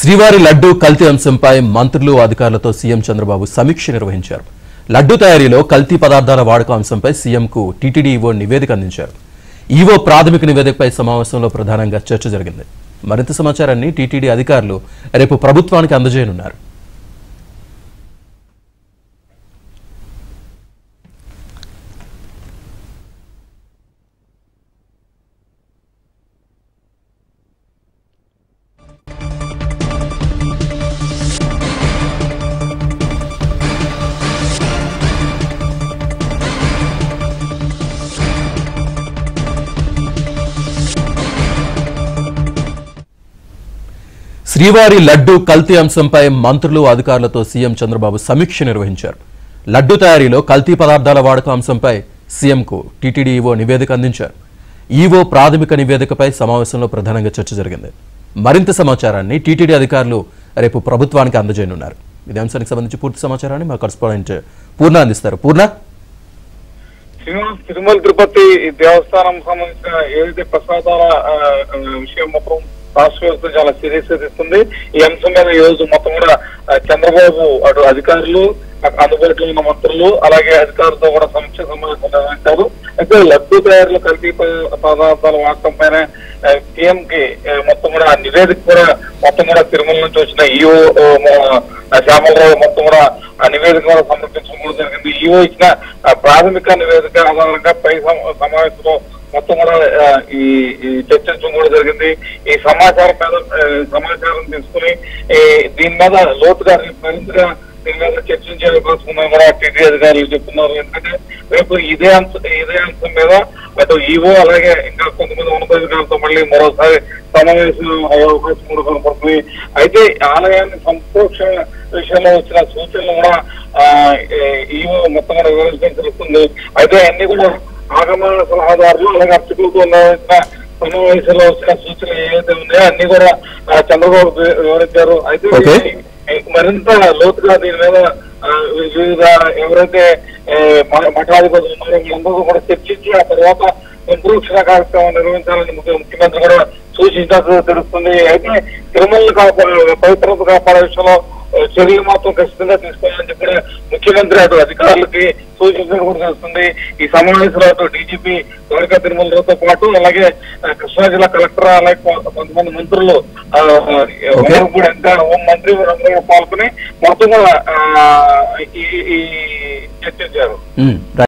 శ్రీవారి లడ్డూ కల్తీ అంశంపై మంత్రులు అధికారులతో సీఎం చంద్రబాబు సమీక్ష నిర్వహించారు. లడ్డూ తయారీలో కల్తీ పదార్థాల వాడకం అంశంపై సీఎంకు టీటీడీ ఈవో నివేదిక అందించారు. ఈవో ప్రాథమిక నివేదికపై సమావేశంలో ప్రధానంగా చర్చ జరిగింది. మరింత సమాచారాన్ని టీటీడీ అధికారులు రేపు ప్రభుత్వానికి అందజేయనున్నారు. శ్రీవారి లడ్డూ కల్తీ అంశంపై మంత్రులు అధికారులతో సీఎం చంద్రబాబు సమీక్ష నిర్వహించారు. లడ్డూ తయారీలో కల్తీ పదార్థాల వాడకం అంశంపై సీఎంకు టీటీడీ ఈవో నివేదిక అందించారు. ఈవో ప్రాథమిక నివేదికపై సమావేశంలో ప్రధానంగా చర్చ జరిగింది. మరింత సమాచారాన్ని టీటీడీ అధికారులు రేపు ప్రభుత్వానికి అందజేయనున్నారు. ఇదే అంశానికి సంబంధించి పూర్తి సమాచారాన్ని మా కరెస్పాండెంట్ పూర్ణ అందిస్తారు. పూర్ణ, తిరుమల తిరుపతి దేవస్థానం సంబంధించిన ఏదైతే ప్రసాదాల విషయం మొత్తం రాష్ట్ర వ్యవస్థ చాలా సీరియస్ గా తీసుకుంది. ఈ అంశం మీద ఈ రోజు మొత్తం కూడా చంద్రబాబు అటు అధికారులు, అందుబాటులో ఉన్న మంత్రులు, అలాగే అధికారులతో కూడా సమీక్ష సమావేశం నిర్వహించారు. అయితే లడ్డూ తయారీలో కల్తీ పదార్థాల వాడకం పైన సీఎం కి మొత్తం కూడా నివేదిక కూడా మొత్తం కూడా తిరుమల నుంచి వచ్చిన ఈఓ శ్యామలరావు మొత్తం కూడా ఆ నివేదిక కూడా సమర్పించడం కూడా జరిగింది. ఈఓ ఇచ్చిన ప్రాథమిక నివేదిక ఆధారంగా పై సమావేశంలో మొత్తం కూడా ఈ చర్చించడం కూడా జరిగింది. ఈ సమాచారం తీసుకుని దీని మీద లోతుగా మరింతగా దీని మీద చర్చించే అవకాశం ఉందని కూడా టీటీ అధికారులు చెప్తున్నారు. ఎందుకంటే రేపు ఇదే అంశం మీద అటు ఈవో అలాగే ఇంకా కొంతమంది ఉన్నతాధికారులతో మళ్ళీ మరోసారి సమావేశం అయ్యే అవకాశం కూడా కనపడుతుంది. అయితే ఆలయాన్ని సంప్రోక్షణ విషయంలో వచ్చిన సూచనలు కూడా ఈవో మొత్తం కూడా వివరించడం తెలుస్తుంది. అయితే అన్ని కూడా ఆగమ సలహాదారులు అలాగే అర్చకులతో నిర్వహించిన సమావేశంలో వచ్చిన సూచనలు ఏవైతే ఉన్నాయో అన్ని కూడా చంద్రబాబు వివరించారు. అయితే మరింత లోతుగా దీని మీద వివిధ ఎవరైతే మఠాధిపతులు ఉన్నారో వీళ్ళందరూ కూడా చర్చించి ఆ తర్వాత సంప్రోక్షణ కార్యక్రమం నిర్వహించాలని ముఖ్యమంత్రి కూడా సూచించినట్టు తెలుస్తుంది. అయితే తిరుమలను పవిత్రత కాపాడే విషయంలో చర్యలు మాత్రం ఖచ్చితంగా తీసుకోవాలని చెప్పి ముఖ్యమంత్రి అటు అధికారులకి సూచించడం కూడా తెలుస్తుంది. ఈ సమావేశంలో అటు డీజీపీ ద్వారకా తిరుమలతో పాటు అలాగే కృష్ణా జిల్లా కలెక్టర్ అలాగే కొంతమంది మంత్రులు కూడా ఇంకా హోం మంత్రి పాల్గొని మొత్తం కూడా ఈ చర్చించారు.